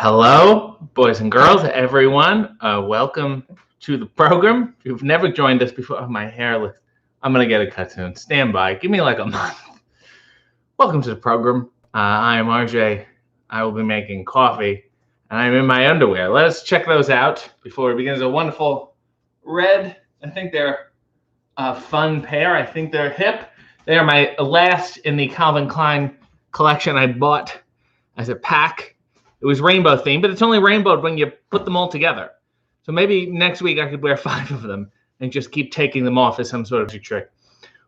Hello, boys and girls, everyone. Welcome to the program. If you've never joined us before, my hair looks. I'm going to get a cut soon. Stand by. Give me like a month. Welcome to the program. I am RJ. I will be making coffee, and I'm in my underwear. Let us check those out before we begin. There's a wonderful red. I think they're a fun pair. I think they're hip. They are my last in the Calvin Klein collection I bought as a pack. It was rainbow themed, but it's only rainbowed when you put them all together. So maybe next week I could wear 5 of them and just keep taking them off as some sort of trick,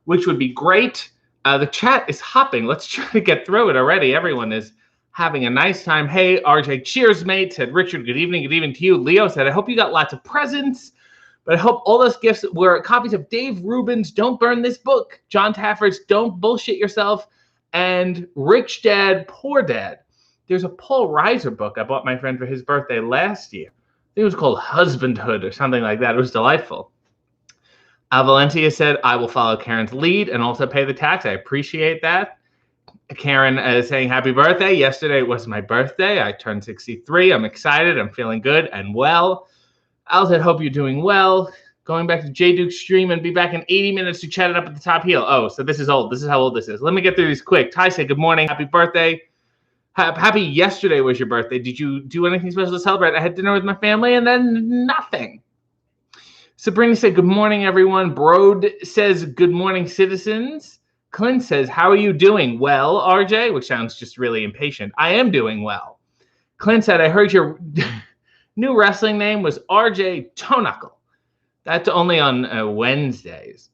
which would be great. The chat is hopping. Let's try to get through it already. Everyone is having a nice time. Hey, RJ, cheers, mate, said Richard. Good evening. Good evening to you. Leo said, I hope you got lots of presents, but I hope all those gifts were copies of Dave Rubin's Don't Burn This Book, John Taffer's Don't Bullshit Yourself, and Rich Dad, Poor Dad. There's a Paul Reiser book I bought my friend for his birthday last year. I think it was called Husbandhood or something like that. It was delightful. Valencia said, I will follow Karen's lead and also pay the tax. I appreciate that. Karen is saying happy birthday. Yesterday was my birthday. I turned 63. I'm excited. I'm feeling good and well. Al said, hope you're doing well. Going back to J Duke's stream and be back in 80 minutes to chat it up at the top heel. Oh, so this is old. This is how old this is. Let me get through these quick. Ty said, good morning. Happy birthday. Happy yesterday was your birthday. Did you do anything special to celebrate? I had dinner with my family and then nothing. Sabrina said, good morning, everyone. Brode says, good morning, citizens. Clint says, how are you doing? Well, RJ, which sounds just really impatient. I am doing well. Clint said, I heard your new wrestling name was RJ Toeknuckle. That's only on Wednesdays.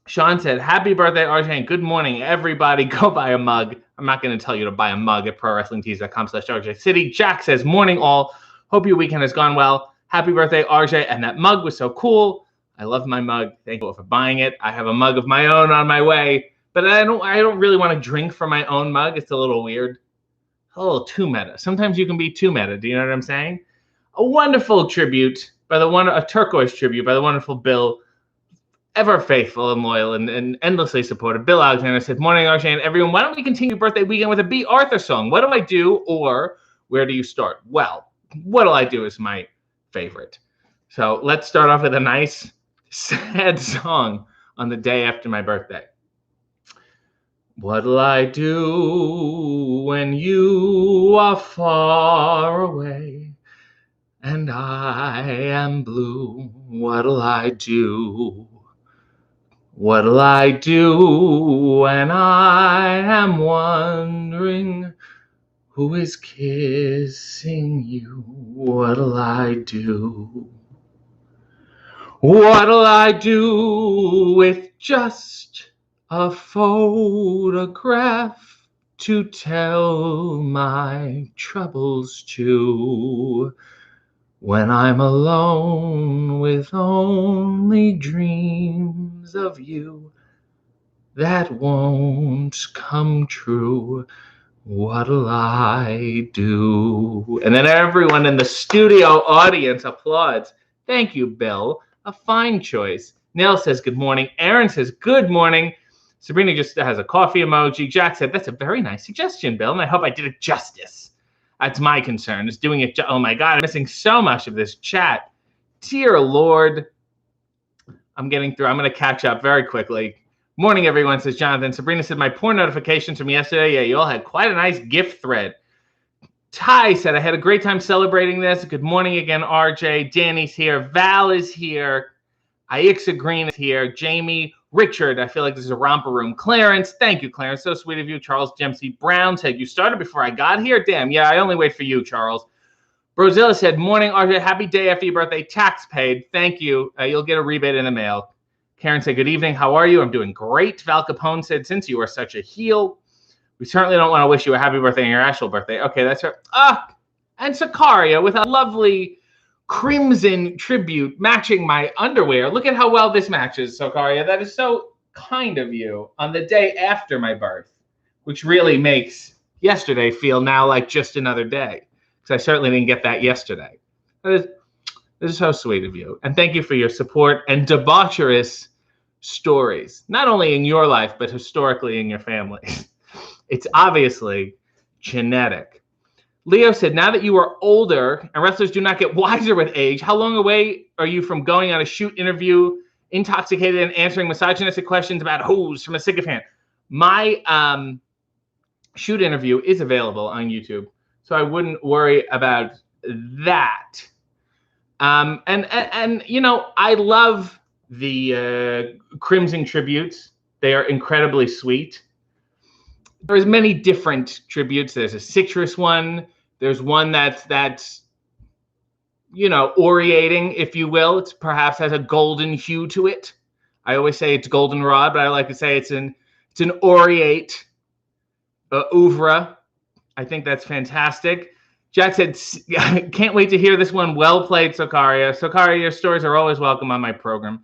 Sean said, happy birthday, RJ, and good morning, everybody. Go buy a mug. I'm not going to tell you to buy a mug at prowrestlingtees.com/RJ City. Jack says, morning, all. Hope your weekend has gone well. Happy birthday, RJ. And that mug was so cool. I love my mug. Thank you for buying it. I have a mug of my own on my way, but I don't really want to drink from my own mug. It's a little weird. A little too meta. Sometimes you can be too meta. Do you know what I'm saying? A wonderful tribute a turquoise tribute by the wonderful Bill, ever faithful and loyal and endlessly supportive. Bill Alexander said, morning, RJ, and everyone. Why don't we continue birthday weekend with a B. Arthur song? What do I do, or where do you start? Well, What'll I Do is my favorite. So let's start off with a nice, sad song on the day after my birthday. What'll I do when you are far away and I am blue? What'll I do? What'll I do when I am wondering who is kissing you? What'll I do? What'll I do with just a photograph to tell my troubles to? When I'm alone with only dreams of you that won't come true, what'll I do? And then everyone in the studio audience applauds. Thank you, Bill. A fine choice. Nell says good morning. Aaron says good morning. Sabrina just has a coffee emoji. Jack said, that's a very nice suggestion, Bill, and I hope I did it justice. That's my concern, is doing it. Oh my God, I'm missing so much of this chat. Dear Lord. I'm getting through. I'm going to catch up very quickly. Morning, everyone, says Jonathan. Sabrina said, my poor notifications from yesterday. Yeah, you all had quite a nice gift thread. Ty said, I had a great time celebrating this. Good morning again, RJ. Danny's here. Val is here. Aixa Green is here. Jamie, Richard, I feel like this is a romper room. Clarence, thank you, Clarence. So sweet of you. Charles Dempsey Brown said, you started before I got here? Damn, yeah, I only wait for you, Charles. Brozilla said, morning, RJ. Happy day after your birthday. Tax paid. Thank you. You'll get a rebate in the mail. Karen said, good evening. How are you? I'm doing great. Val Capone said, since you are such a heel, we certainly don't want to wish you a happy birthday on your actual birthday. Okay, that's her. And Sakaria with a lovely crimson tribute matching my underwear. Look at how well this matches, Sakaria. That is so kind of you on the day after my birth, which really makes yesterday feel now like just another day, because I certainly didn't get that yesterday. This is so sweet of you. And thank you for your support and debaucherous stories, not only in your life, but historically in your family. It's obviously genetic. Leo said, now that you are older and wrestlers do not get wiser with age, how long away are you from going on a shoot interview, intoxicated and answering misogynistic questions about hoes from a sycophant? My shoot interview is available on YouTube, so I wouldn't worry about that. And you know, I love the Crimson tributes. They are incredibly sweet. There's many different tributes. There's a citrus one. There's one that's you know, aureating, if you will. It's perhaps has a golden hue to it. I always say it's goldenrod, but I like to say it's an aureate oeuvre. I think that's fantastic. Jack said, can't wait to hear this one. Well played, Sokaria. Sokaria, your stories are always welcome on my program.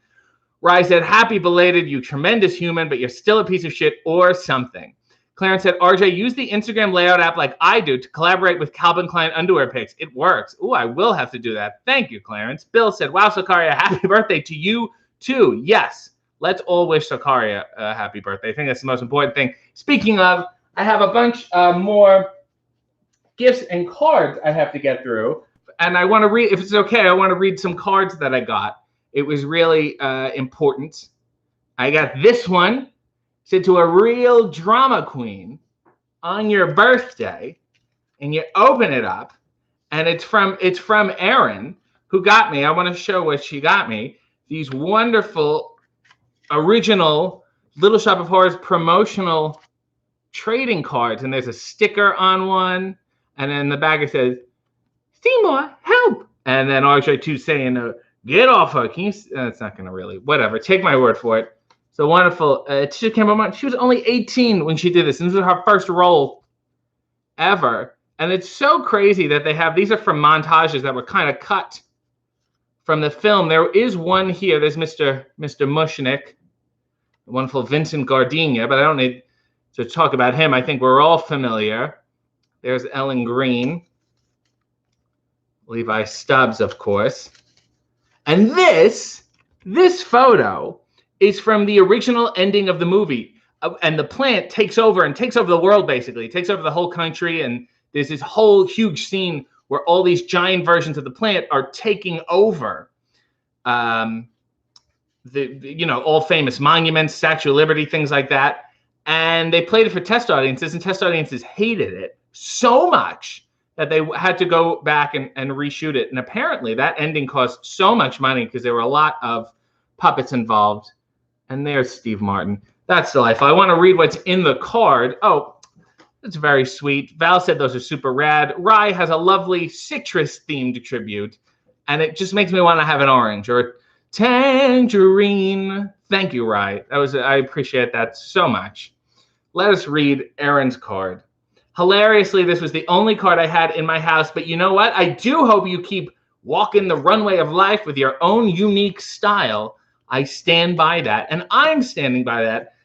Rye said, happy belated, you tremendous human, but you're still a piece of shit or something. Clarence said, RJ, use the Instagram layout app like I do to collaborate with Calvin Klein underwear pics. It works. Ooh, I will have to do that. Thank you, Clarence. Bill said, wow, Sokaria, happy birthday to you too. Yes, let's all wish Sokaria a happy birthday. I think that's the most important thing. Speaking of, I have a bunch more gifts and cards I have to get through. And I want to read, if it's okay, I want to read some cards that I got. It was really important. I got this one. Said to a real drama queen on your birthday, and you open it up, and it's from Erin, who got me. I want to show what she got me. These wonderful, original Little Shop of Horrors promotional trading cards, and there's a sticker on one, and then the back it says, Seymour, help! And then RJ2 saying, get off her. Can you? It's not going to really, whatever. Take my word for it. So wonderful. Tisha Campbell, she was only 18 when she did this. And this was her first role ever. And it's so crazy that they have, these are from montages that were kind of cut from the film. There is one here. There's Mr. Mushnick, the wonderful Vincent Gardenia, but I don't need to talk about him. I think we're all familiar. There's Ellen Green. Levi Stubbs, of course. And this photo is from the original ending of the movie. And the plant takes over the world, basically. It takes over the whole country, and there's this whole huge scene where all these giant versions of the plant are taking over the you know, all famous monuments, Statue of Liberty, things like that. And they played it for test audiences, and test audiences hated it so much that they had to go back and reshoot it. And apparently that ending cost so much money because there were a lot of puppets involved. And there's Steve Martin. That's delightful. I want to read what's in the card. Oh, that's very sweet. Val said those are super rad. Rye has a lovely citrus-themed tribute, and it just makes me want to have an orange or a tangerine. Thank you, Rye. I appreciate that so much. Let us read Erin's card. Hilariously, this was the only card I had in my house, but you know what? I do hope you keep walking the runway of life with your own unique style. I stand by that, and I'm standing by that,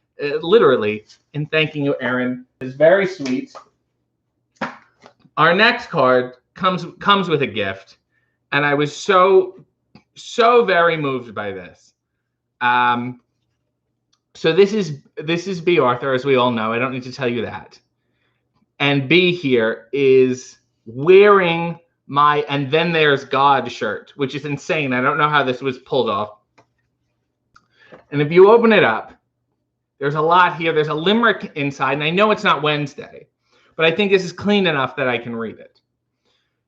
literally, in thanking you, Erin. It's very sweet. Our next card comes with a gift, and I was so very moved by this. So this is B. Arthur, as we all know. I don't need to tell you that. And B here is wearing my "And Then There's God" shirt, which is insane. I don't know how this was pulled off. And if you open it up, there's a lot here. There's a limerick inside, and I know it's not Wednesday, but I think this is clean enough that I can read it.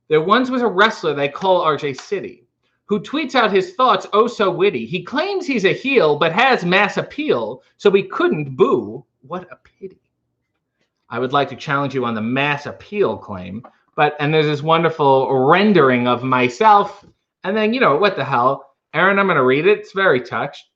There once was a wrestler they call RJ City, who tweets out his thoughts oh so witty. He claims he's a heel, but has mass appeal, so we couldn't boo. What a pity. I would like to challenge you on the mass appeal claim, and there's this wonderful rendering of myself, and then, you know, what the hell. Erin, I'm going to read it. It's very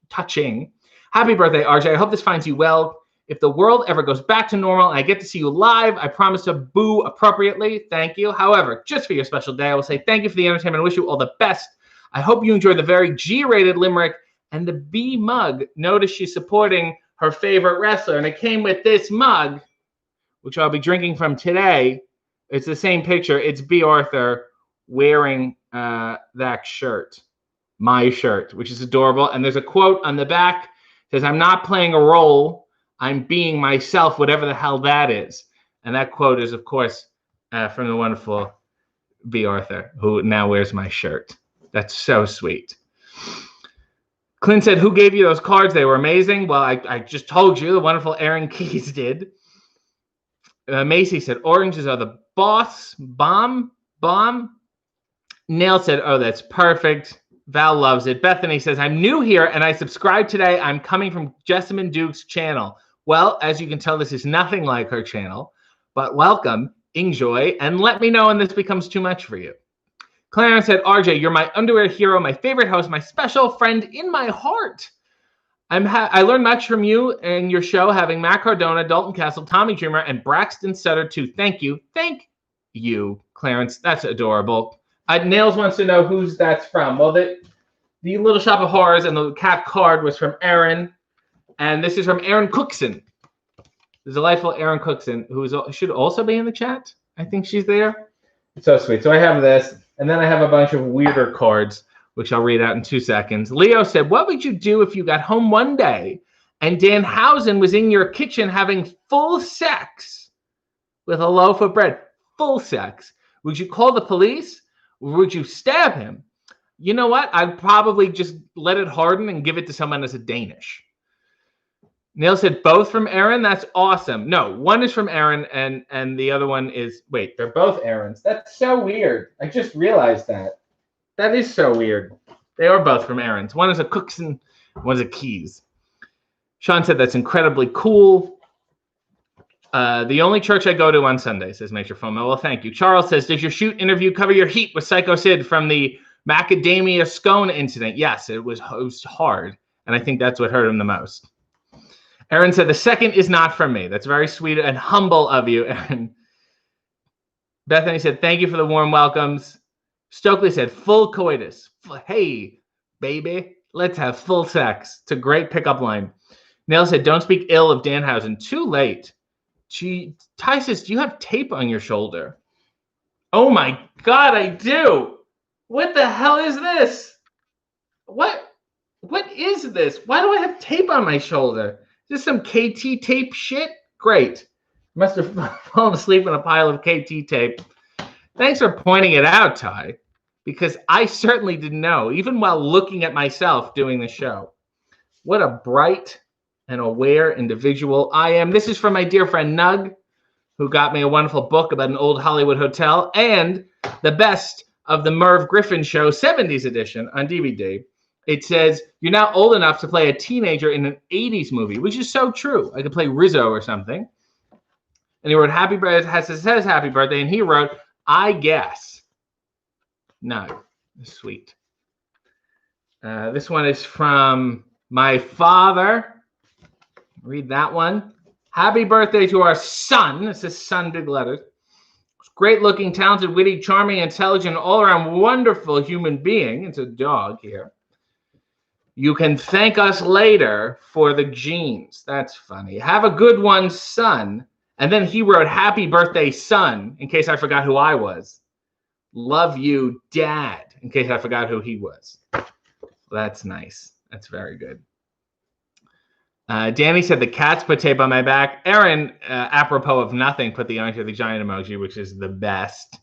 touching. Happy birthday, RJ. I hope this finds you well. If the world ever goes back to normal and I get to see you live, I promise to boo appropriately. Thank you. However, just for your special day, I will say thank you for the entertainment and wish you all the best. I hope you enjoy the very G-rated limerick and the B mug. Notice she's supporting her favorite wrestler, and it came with this mug, which I'll be drinking from today. It's the same picture. It's B. Arthur wearing that shirt, my shirt, which is adorable. And there's a quote on the back. It says, I'm not playing a role. I'm being myself, whatever the hell that is. And that quote is, of course, from the wonderful B. Arthur, who now wears my shirt. That's so sweet. Clint said, who gave you those cards? They were amazing. Well, I just told you. The wonderful Aaron Keys did. Macy said, oranges are the boss. Bomb. Nail said, oh, that's perfect. Val loves it. Bethany says, I'm new here and I subscribed today. I'm coming from Jessamine Duke's channel. Well, as you can tell, this is nothing like her channel, but welcome, enjoy, and let me know when this becomes too much for you. Clarence said, RJ, you're my underwear hero, my favorite host, my special friend in my heart. I learned much from you and your show, having Matt Cardona, Dalton Castle, Tommy Dreamer, and Braxton Sutter too. Thank you, Clarence. That's adorable. Nails wants to know who's that's from. Well, the Little Shop of Horrors and the cat card was from Aaron, and this is from Aaron Cookson. The delightful Aaron Cookson, who should also be in the chat. I think she's there. It's so sweet. So I have this, and then I have a bunch of weirder cards, which I'll read out in 2 seconds. Leo said, what would you do if you got home one day and Danhausen was in your kitchen having full sex with a loaf of bread? Full sex. Would you call the police? Or would you stab him? You know what? I'd probably just let it harden and give it to someone as a Danish. Neil said, both from Aaron? That's awesome. No, one is from Aaron and the other one is, wait, they're both Aaron's. That's so weird. I just realized that. That is so weird. They are both from Aaron's. One is a Cookson, one's a Keys. Sean said, that's incredibly cool. The only church I go to on Sunday, says Major Fomo. Well, thank you. Charles says, does your shoot interview cover your heat with Psycho Sid from the macadamia scone incident? Yes, it was hard, and I think that's what hurt him the most. Aaron said, the second is not from me. That's very sweet and humble of you, Aaron. Bethany said, thank you for the warm welcomes. Stokely said, full coitus. Hey, baby, let's have full sex. It's a great pickup line. Nail said, don't speak ill of Danhausen. Too late. Ty says, do you have tape on your shoulder? Oh my God, I do. What the hell is this? What is this? Why do I have tape on my shoulder? Is this some KT tape shit? Great. Must have fallen asleep in a pile of KT tape. Thanks for pointing it out, Ty, because I certainly didn't know, even while looking at myself doing the show. What a bright and aware individual I am. This is from my dear friend Nug, who got me a wonderful book about an old Hollywood hotel and the best of the Merv Griffin Show 70s edition on DVD. It says, you're now old enough to play a teenager in an 80s movie, which is so true. I could play Rizzo or something. And he wrote, happy birthday, says happy birthday, and he wrote, I guess. No, sweet. This one is from my father. Read that one. Happy birthday to our son. This is son, big letters. Great looking, talented, witty, charming, intelligent, all around wonderful human being. It's a dog here. You can thank us later for the genes. That's funny. Have a good one, son. And then he wrote, happy birthday, son, in case I forgot who I was. Love you, dad, in case I forgot who he was. That's nice. That's very good. Danny said, the cats put tape on my back. Aaron, apropos of nothing, put the Andre the Giant emoji, which is the best.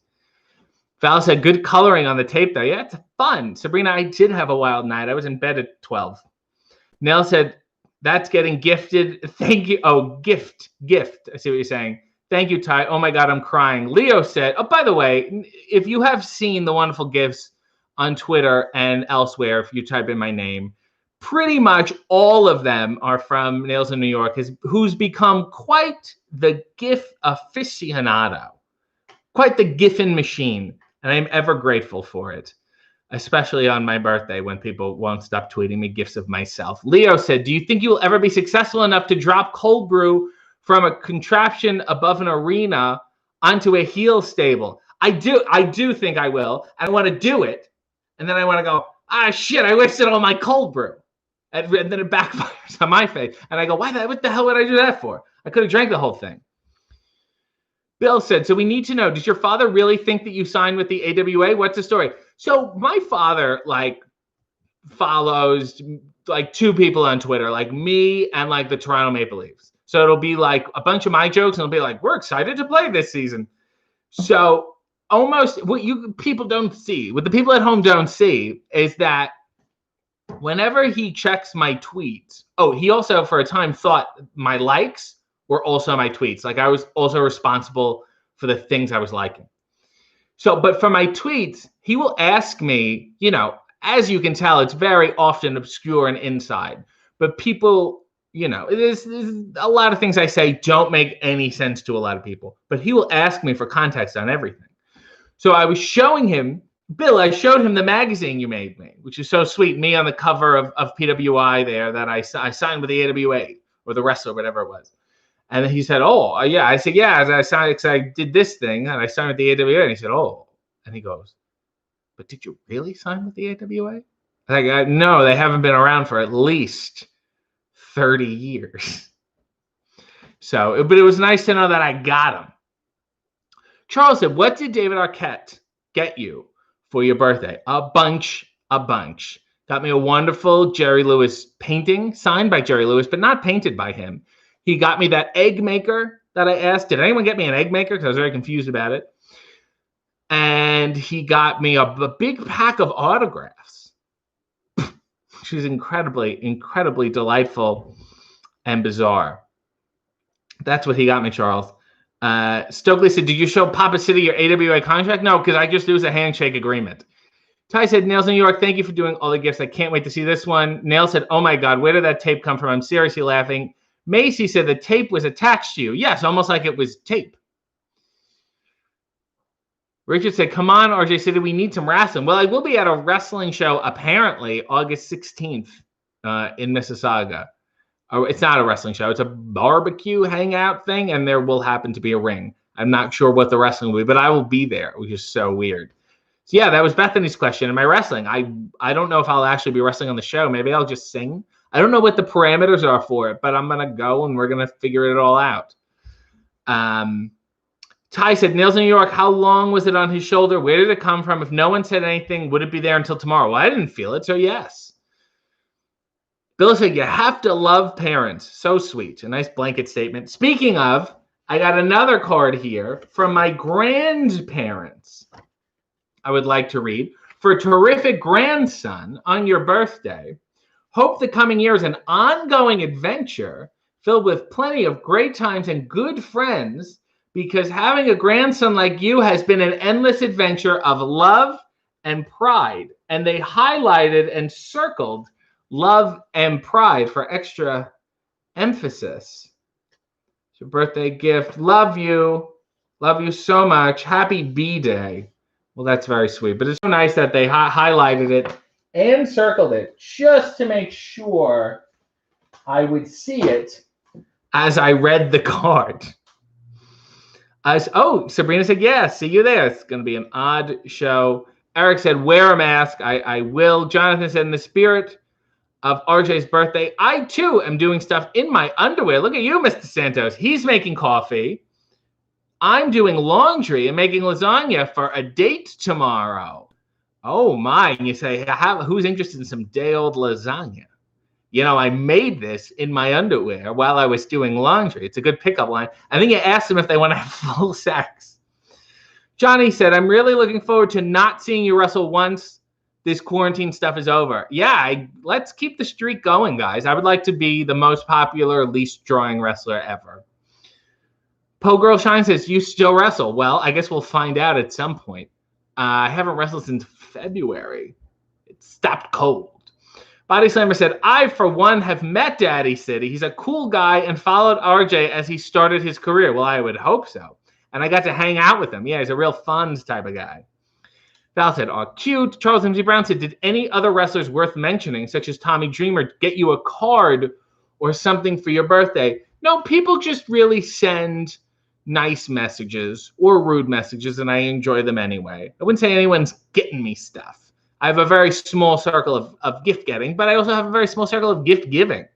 Val said, good coloring on the tape, though. Yeah, it's fun. Sabrina, I did have a wild night. I was in bed at 12. Nell said, that's getting gifted. Thank you. Oh, gift. I see what you're saying. Thank you, Ty. Oh, my God, I'm crying. Leo said, oh, by the way, if you have seen the wonderful gifts on Twitter and elsewhere, if you type in my name, pretty much all of them are from Nails in New York, who's become quite the GIF aficionado, quite the GIFin machine, and I'm ever grateful for it, especially on my birthday when people won't stop tweeting me GIFs of myself. Leo said, do you think you will ever be successful enough to drop cold brew from a contraption above an arena onto a heel stable? I do think I will. I want to do it, and then I want to go, ah, shit, I wasted all my cold brew. And then it backfires on my face. And I go, what the hell would I do that for? I could have drank the whole thing. Bill said, so we need to know, does your father really think that you signed with the AWA? What's the story? So my father, follows, two people on Twitter, me and, the Toronto Maple Leafs. So it'll be, a bunch of my jokes, and it'll be like, we're excited to play this season. So almost what you people don't see, what the people at home don't see, is that whenever he checks my tweets, he also for a time thought my likes were also my tweets. Like I was also responsible for the things I was liking. So, but for my tweets, he will ask me, as you can tell, it's very often obscure and inside. But people, there's a lot of things I say don't make any sense to a lot of people. But he will ask me for context on everything. So I was showing him, Bill, I showed him the magazine you made me, which is so sweet. Me on the cover of PWI there that I signed with the AWA or the wrestler, whatever it was. And he said, "Oh, yeah." I said, "Yeah." As I signed, because I did this thing and I signed with the AWA. And he said, "Oh," and he goes, "But did you really sign with the AWA?" Like, no, they haven't been around for at least 30 years. So, but it was nice to know that I got him. Charles said, "What did David Arquette get you for your birthday?" A bunch. Got me a wonderful Jerry Lewis painting, signed by Jerry Lewis, but not painted by him. He got me that egg maker that I asked. Did anyone get me an egg maker? Because I was very confused about it. And he got me a big pack of autographs. Which is incredibly, incredibly delightful and bizarre. That's what he got me, Charles. Stokely said, "Did you show Papa City your AWA contract?" No, because I just used a handshake agreement. Ty said, "Nails in New York, thank you for doing all the gifts. I can't wait to see this one." Nails said, "Oh my God, where did that tape come from? I'm seriously laughing." Macy said the tape was attached to you. Yes, almost like it was tape. Richard said, "Come on, RJ City, we need some wrestling." Well, I will be at a wrestling show, apparently, August 16th in Mississauga. It's not a wrestling show. It's a barbecue hangout thing, and there will happen to be a ring. I'm not sure what the wrestling will be, but I will be there, which is so weird. So, yeah, that was Bethany's question. Am I wrestling? I don't know if I'll actually be wrestling on the show. Maybe I'll just sing. I don't know what the parameters are for it, but I'm going to go, and we're going to figure it all out. Ty said, "Nails in New York, how long was it on his shoulder? Where did it come from? If no one said anything, would it be there until tomorrow?" Well, I didn't feel it, so yes. Bill said, "You have to love parents." So sweet. A nice blanket statement. Speaking of, I got another card here from my grandparents. I would like to read. "For a terrific grandson on your birthday, hope the coming year is an ongoing adventure filled with plenty of great times and good friends, because having a grandson like you has been an endless adventure of love and pride." And they highlighted and circled love and pride for extra emphasis. It's your birthday gift. Love you. Love you so much. Happy B-Day. Well, that's very sweet. But it's so nice that they highlighted it and circled it just to make sure I would see it as I read the card. Sabrina said, "Yeah, see you there. It's going to be an odd show." Eric said, "Wear a mask." I will. Jonathan said, "In the spirit of RJ's birthday, I too am doing stuff in my underwear." Look at you, Mr. Santos. He's making coffee. I'm doing laundry and making lasagna for a date tomorrow. Oh my. And you say, who's interested in some day-old lasagna? I made this in my underwear while I was doing laundry. It's a good pickup line. I think you asked them if they want to have full sex. Johnny said, "I'm really looking forward to not seeing you wrestle once this quarantine stuff is over." Yeah, let's keep the streak going, guys. I would like to be the most popular, least drawing wrestler ever. Poe Girl Shine says, "You still wrestle?" Well, I guess we'll find out at some point. I haven't wrestled since February. It stopped cold. Body Slammer said, "I, for one, have met Daddy City. He's a cool guy and followed RJ as he started his career." Well, I would hope so. And I got to hang out with him. Yeah, he's a real fun type of guy. Val said, "Oh, cute." Charles M.Z. Brown said, "Did any other wrestlers worth mentioning, such as Tommy Dreamer, get you a card or something for your birthday?" No, people just really send nice messages or rude messages, and I enjoy them anyway. I wouldn't say anyone's getting me stuff. I have a very small circle of gift getting, but I also have a very small circle of gift giving.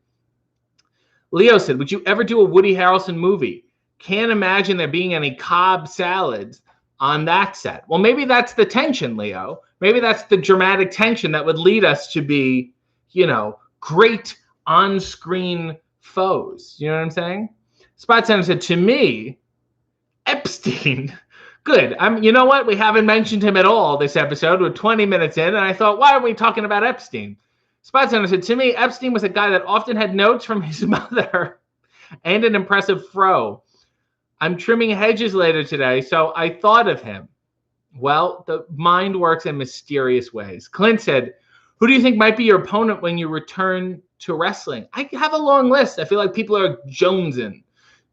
Leo said, "Would you ever do a Woody Harrelson movie? Can't imagine there being any Cobb salads on that set." Well, maybe that's the tension, Leo. Maybe that's the dramatic tension that would lead us to be, great on-screen foes. You know what I'm saying? Spot Center said, "To me, Epstein Good. You know what? We haven't mentioned him at all this episode. We're 20 minutes in, and I thought, why aren't we talking about Epstein? Spot Center said, to me, Epstein was a guy that often had notes from his mother and an impressive fro. I'm trimming hedges later today, so I thought of him. Well, the mind works in mysterious ways. Clint said, who do you think might be your opponent when you return to wrestling? I have a long list. I feel like people are jonesing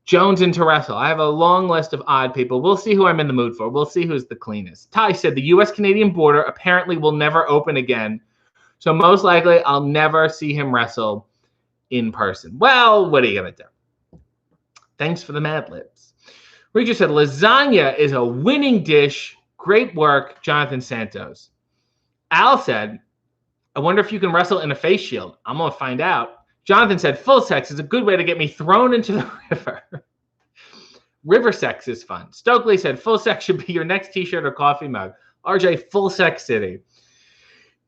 to wrestle. I have a long list of odd people. We'll see who I'm in the mood for. We'll see who's the cleanest. Ty said, the U.S.-Canadian border apparently will never open again. So most likely, I'll never see him wrestle in person. Well, what are you going to do? Thanks for the Mad Libs. Richard said, lasagna is a winning dish. Great work, Jonathan Santos. Al said, I wonder if you can wrestle in a face shield. I'm going to find out. Jonathan said, full sex is a good way to get me thrown into the river. River sex is fun. Stokely said, full sex should be your next t-shirt or coffee mug. RJ, full sex city.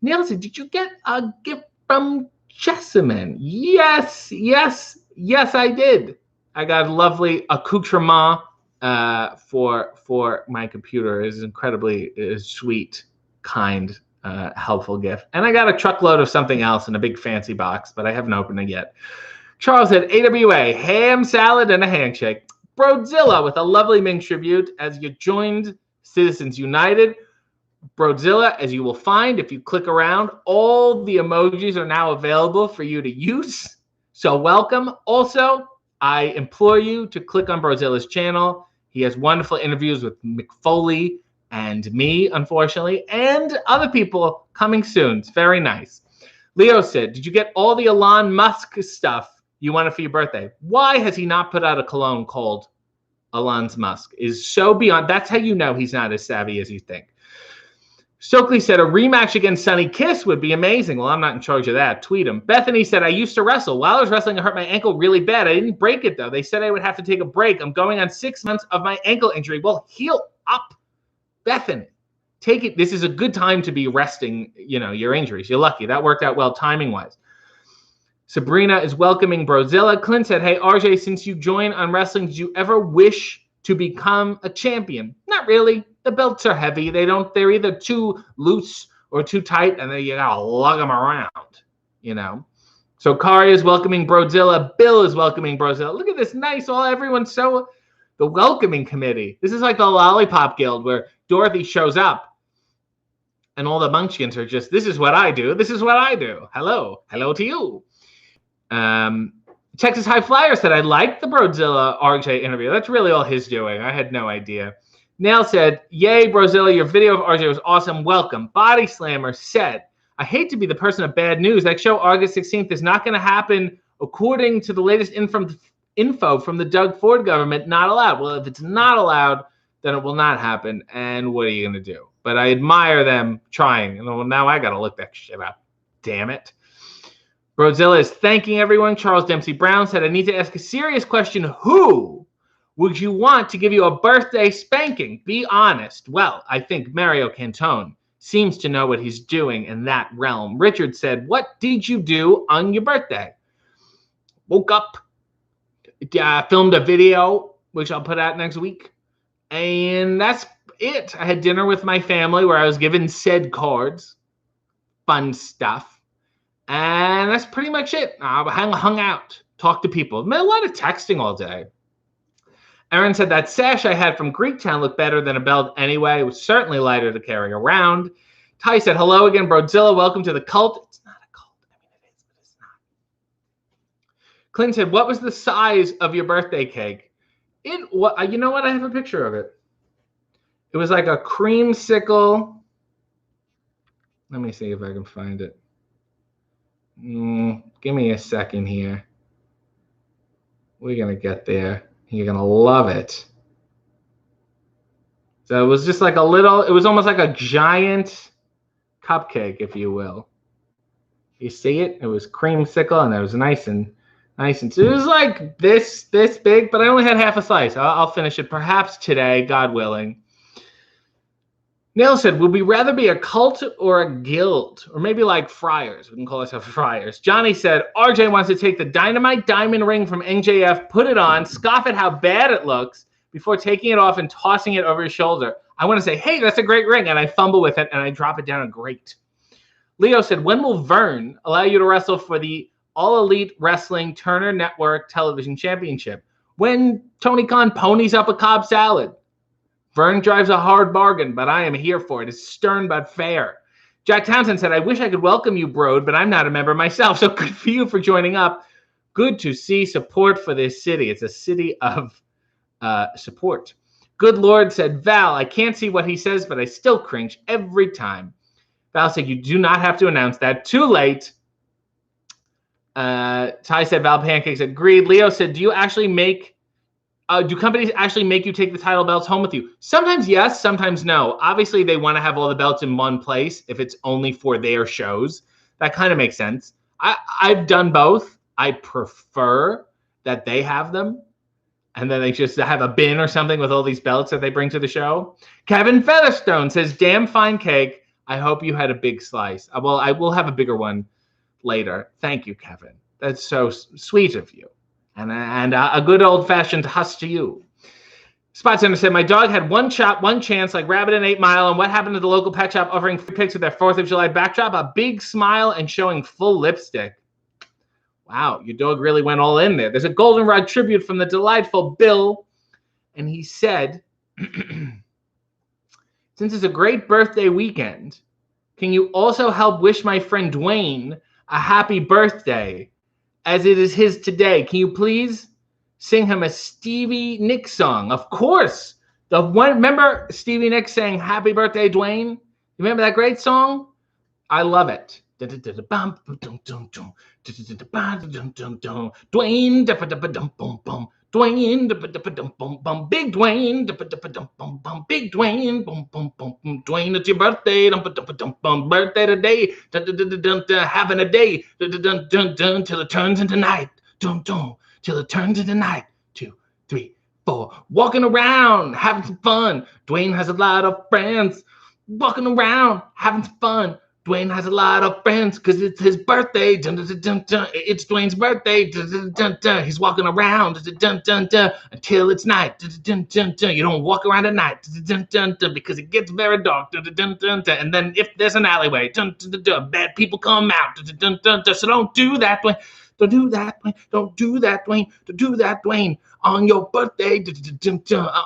Neil said, did you get a gift from Jessamine? Yes, I did. I got a lovely accoutrement for my computer. It is incredibly sweet, kind, helpful gift. And I got a truckload of something else in a big fancy box, but I haven't opened it yet. Charles said, AWA, ham salad and a handshake. Brodzilla with a lovely Ming tribute as you joined Citizens United. Brodzilla, as you will find if you click around, all the emojis are now available for you to use. So welcome. Also, I implore you to click on Brodzilla's channel. He has wonderful interviews with Mick Foley and me, unfortunately, and other people coming soon. It's very nice. Leo said, did you get all the Elon Musk stuff you wanted for your birthday? Why has he not put out a cologne called Elon Musk? Is so beyond. That's how you know he's not as savvy as you think. Stokely said, a rematch against Sonny Kiss would be amazing. Well, I'm not in charge of that. Tweet him. Bethany said, I used to wrestle. While I was wrestling, I hurt my ankle really bad. I didn't break it, though. They said I would have to take a break. I'm going on 6 months of my ankle injury. Well, heal up, Bethany. Take it. This is a good time to be resting, your injuries. You're lucky. That worked out well timing-wise. Sabrina is welcoming Brodzilla. Clint said, hey, RJ, since you joined on wrestling, did you ever wish to become a champion? Not really. The belts are heavy. They're either too loose or too tight, and then you gotta lug them around, So Kari is welcoming Brodzilla. Bill is welcoming Brodzilla. Look at this nice, everyone's so, the welcoming committee. This is like the Lollipop Guild where Dorothy shows up and all the munchkins are just, this is what I do. This is what I do. Hello to you. Texas High Flyer said, I liked the Brodzilla RJ interview. That's really all his doing. I had no idea. Nail said, yay, Brodzilla, your video of RJ was awesome. Welcome. Body Slammer said, I hate to be the person of bad news. That show August 16th is not going to happen according to the latest info from the Doug Ford government. Not allowed. Well, if it's not allowed, then it will not happen. And what are you going to do? But I admire them trying. And well, now I got to look that shit up. Damn it. Brodzilla is thanking everyone. Charles Dempsey Brown said, I need to ask a serious question. Who would you want to give you a birthday spanking? Be honest. Well, I think Mario Cantone seems to know what he's doing in that realm. Richard said, what did you do on your birthday? Woke up, filmed a video, which I'll put out next week. And that's it. I had dinner with my family where I was given said cards. Fun stuff. And that's pretty much it. I hung out, talked to people. A lot of texting all day. Aaron said that sash I had from Greektown looked better than a belt anyway. It was certainly lighter to carry around. Ty said, hello again, Brodzilla. Welcome to the cult. It's not a cult. I mean, it is, but it's not. Clint said, what was the size of your birthday cake? You know what? I have a picture of it. It was like a creamsicle. Let me see if I can find it. Give me a second here. We're going to get there. You're going to love it. So it was just like it was almost like a giant cupcake, if you will. You see it? It was creamsicle, and it was nice and so it was like this big, but I only had half a slice. I'll finish it perhaps today, God willing. Neil said, would we rather be a cult or a guild? Or maybe like friars. We can call ourselves friars. Johnny said, RJ wants to take the dynamite diamond ring from NJF, put it on, scoff at how bad it looks before taking it off and tossing it over his shoulder. I want to say, hey, that's a great ring. And I fumble with it and I drop it down a grate. Leo said, when will Vern allow you to wrestle for the All Elite Wrestling Turner Network Television Championship? When Tony Khan ponies up a Cobb salad. Vern drives a hard bargain, but I am here for it. It's stern but fair. Jack Townsend said, I wish I could welcome you, Brode, but I'm not a member myself, so good for you for joining up. Good to see support for this city. It's a city of support. Good Lord said, Val, I can't see what he says, but I still cringe every time. Val said, you do not have to announce that. Too late. Ty said, Val Pancakes agreed. Leo said, do companies actually make you take the title belts home with you? Sometimes yes, sometimes no. Obviously, they want to have all the belts in one place if it's only for their shows. That kind of makes sense. I've done both. I prefer that they have them, and then they just have a bin or something with all these belts that they bring to the show. Kevin Featherstone says, damn fine cake. I hope you had a big slice. Well, I will have a bigger one later. Thank you, Kevin. That's so sweet of you. And a good old-fashioned huss to you. Spot Center said, my dog had one shot, one chance, like Rabbit in 8 Mile, and what happened to the local pet shop offering free pics with their 4th of July backdrop? A big smile and showing full lipstick. Wow, your dog really went all in there. There's a goldenrod tribute from the delightful Bill, and he said, since it's a great birthday weekend, can you also help wish my friend Dwayne a happy birthday, as it is his today? Can you please sing him a Stevie Nicks song? Of course. Remember Stevie Nicks saying happy birthday, Dwayne? You remember that great song? I love it. Dwayne, Dwayne, big Dwayne, big Dwayne, Dwayne, it's your birthday, birthday today, having a day, till it turns into night, till it turns into night. 2, 3, 4, walking around, having some fun. Dwayne has a lot of friends, walking around, having some fun. Dwayne has a lot of friends because it's his birthday. It's Dwayne's birthday. He's walking around until it's night. You don't walk around at night because it gets very dark. And then if there's an alleyway, bad people come out. So don't do that, Dwayne. Don't do that, Dwayne. Don't do that, Dwayne. Don't do that, Dwayne. On your birthday,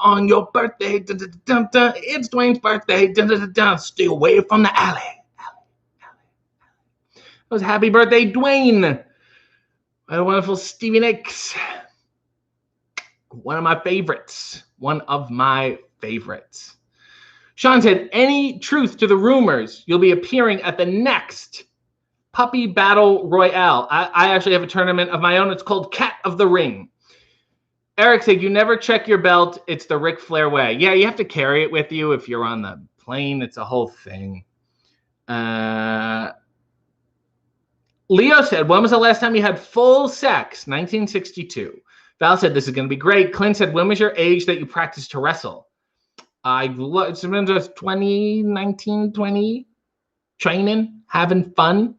on your birthday, it's Dwayne's birthday. Stay away from the alley. It was happy birthday, Dwayne. A wonderful Stevie Nicks. One of my favorites. Sean said, any truth to the rumors you'll be appearing at the next Puppy Battle Royale? I actually have a tournament of my own. It's called Cat of the Ring. Eric said, you never check your belt. It's the Ric Flair way. Yeah, you have to carry it with you if you're on the plane. It's a whole thing. Leo said, when was the last time you had full sex? 1962. Val said, this is going to be great. Clint said, when was your age that you practiced to wrestle? It's been 2019, 20, training, having fun.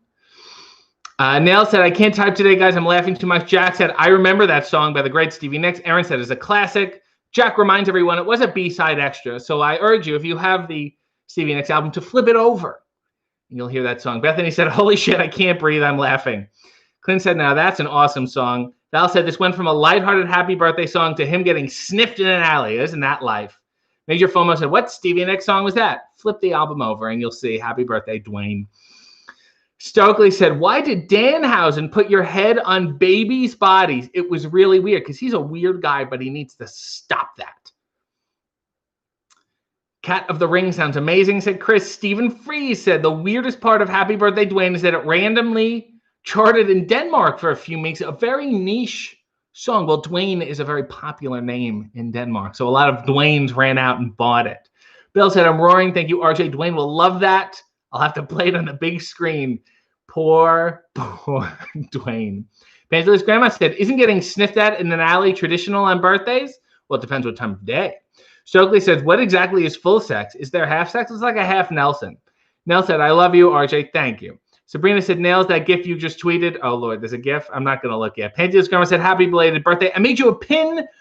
Nail said, I can't type today, guys. I'm laughing too much. Jack said, I remember that song by the great Stevie Nicks. Aaron said, it's a classic. Jack reminds everyone it was a B-side extra. So I urge you, if you have the Stevie Nicks album, to flip it over. You'll hear that song. Bethany said, holy shit, I can't breathe. I'm laughing. Clint said, now that's an awesome song. Val said, this went from a lighthearted happy birthday song to him getting sniffed in an alley. Isn't that life? Major FOMO said, what Stevie Nicks song was that? Flip the album over and you'll see. Happy birthday, Dwayne. Stokely said, why did Danhausen put your head on babies' bodies? It was really weird because he's a weird guy, but he needs to stop that. Cat of the Ring sounds amazing, said Chris. Stephen Freeze said, the weirdest part of Happy Birthday, Dwayne, is that it randomly charted in Denmark for a few weeks. A very niche song. Well, Dwayne is a very popular name in Denmark, so a lot of Dwaynes ran out and bought it. Bill said, I'm roaring. Thank you, RJ. Dwayne will love that. I'll have to play it on the big screen. Poor Dwayne. Paisley's grandma said, isn't getting sniffed at in an alley traditional on birthdays? Well, it depends what time of day. Stokely says, what exactly is full sex? Is there half sex? It's like a half Nelson. Nell said, I love you, RJ. Thank you. Sabrina said, nails that GIF you just tweeted. Oh, Lord, there's a GIF. I'm not going to look yet. Paisley's grandma said, happy belated birthday. I made you a pin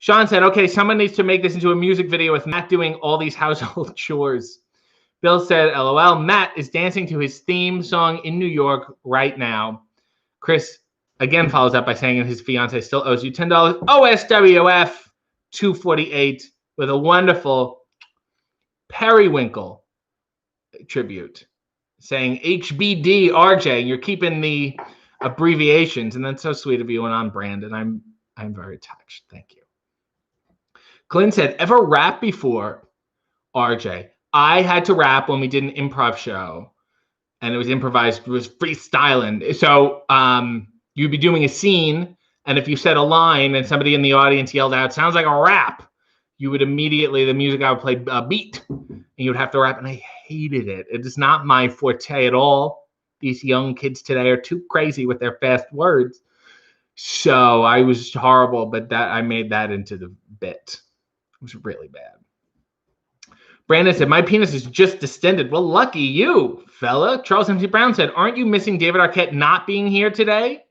Sean said, okay, someone needs to make this into a music video with Matt doing all these household chores. Bill said, LOL, Matt is dancing to his theme song in New York right now. Chris again follows up by saying his fiance still owes you $10. OSWF 248 with a wonderful Periwinkle tribute saying HBD RJ. You're keeping the abbreviations, and that's so sweet of you and on brand, and I'm very touched. Thank you. Clint said, ever rap before? RJ, I had to rap when we did an improv show, and it was improvised, it was freestyling. So you'd be doing a scene, and if you said a line and somebody in the audience yelled out, sounds like a rap, you would immediately, the music guy would play a beat, and you would have to rap, and I hated it. It is not my forte at all. These young kids today are too crazy with their fast words. So I was horrible, but I made that into the bit. It was really bad. Brandon said, my penis is just distended. Well, lucky you, fella. Charles M.C. Brown said, aren't you missing David Arquette not being here today?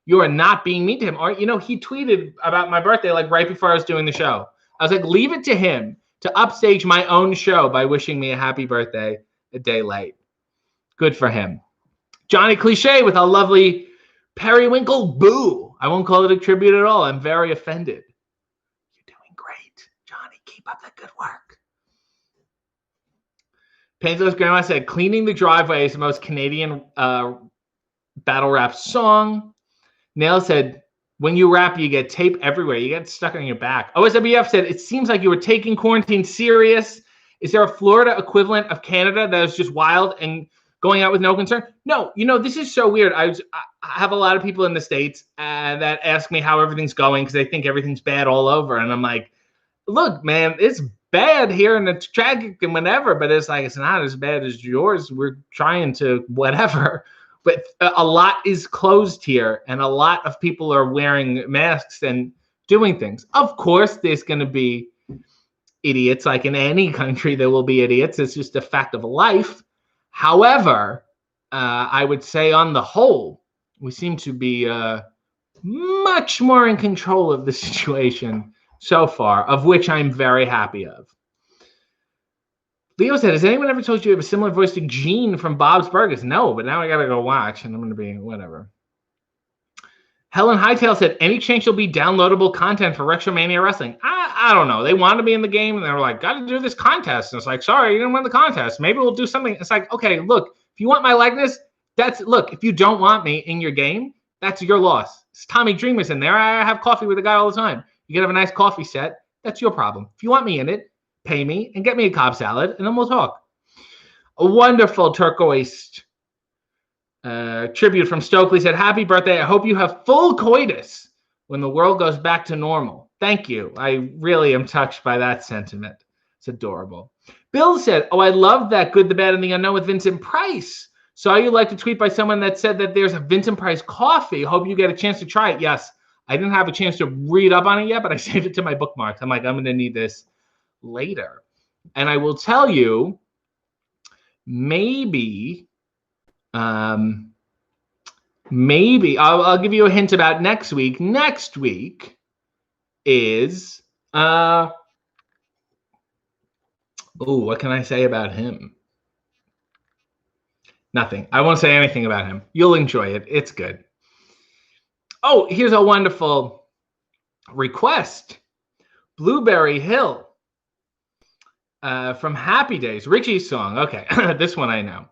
You are not being mean to him. Aren't you? Know, he tweeted about my birthday like right before I was doing the show. I was like, leave it to him to upstage my own show by wishing me a happy birthday a day late. Good for him. Johnny Cliche with a lovely periwinkle boo. I won't call it a tribute at all. I'm very offended. You're doing great, Johnny. Keep up the good work. Panzo's grandma said, cleaning the driveway is the most Canadian battle rap song. Nail said, when you rap, you get tape everywhere. You get stuck on your back. OSWF said, it seems like you were taking quarantine serious. Is there a Florida equivalent of Canada that is just wild and going out with no concern? No, this is so weird. I have a lot of people in the States that ask me how everything's going because they think everything's bad all over. And I'm like, look, man, it's bad here and it's tragic and whatever, but it's like, it's not as bad as yours. We're trying to whatever. But a lot is closed here, and a lot of people are wearing masks and doing things. Of course, there's going to be idiots. Like in any country, there will be idiots. It's just a fact of life. However, I would say on the whole, we seem to be much more in control of the situation so far, of which I'm very happy of. Leo said, has anyone ever told you you have a similar voice to Gene from Bob's Burgers? No, but now I got to go watch, and I'm going to be whatever. Helen Hightail said, any chance you'll be downloadable content for Retromania Wrestling? I don't know. They wanted to be in the game, and they were like, got to do this contest. And it's like, sorry, you didn't win the contest. Maybe we'll do something. It's like, okay, look, if you want my likeness, look, if you don't want me in your game, that's your loss. It's Tommy Dreamer's in there. I have coffee with a guy all the time. You can have a nice coffee set. That's your problem. If you want me in it, pay me and get me a Cobb salad, and then we'll talk. A wonderful turquoise tribute from Stokely said, happy birthday. I hope you have full coitus when the world goes back to normal. Thank you. I really am touched by that sentiment. It's adorable. Bill said, oh, I love that Good, the Bad, and the Unknown with Vincent Price. Saw you like a tweet by someone that said that there's a Vincent Price coffee. Hope you get a chance to try it. Yes, I didn't have a chance to read up on it yet, but I saved it to my bookmarks. I'm like, I'm going to need this later. And I will tell you, maybe I'll give you a hint about next week. Next week is what can I say about him? Nothing. I won't say anything about him. You'll enjoy it. It's good. Oh, here's a wonderful request. Blueberry Hill from Happy Days. Richie's song. Okay, this one I know.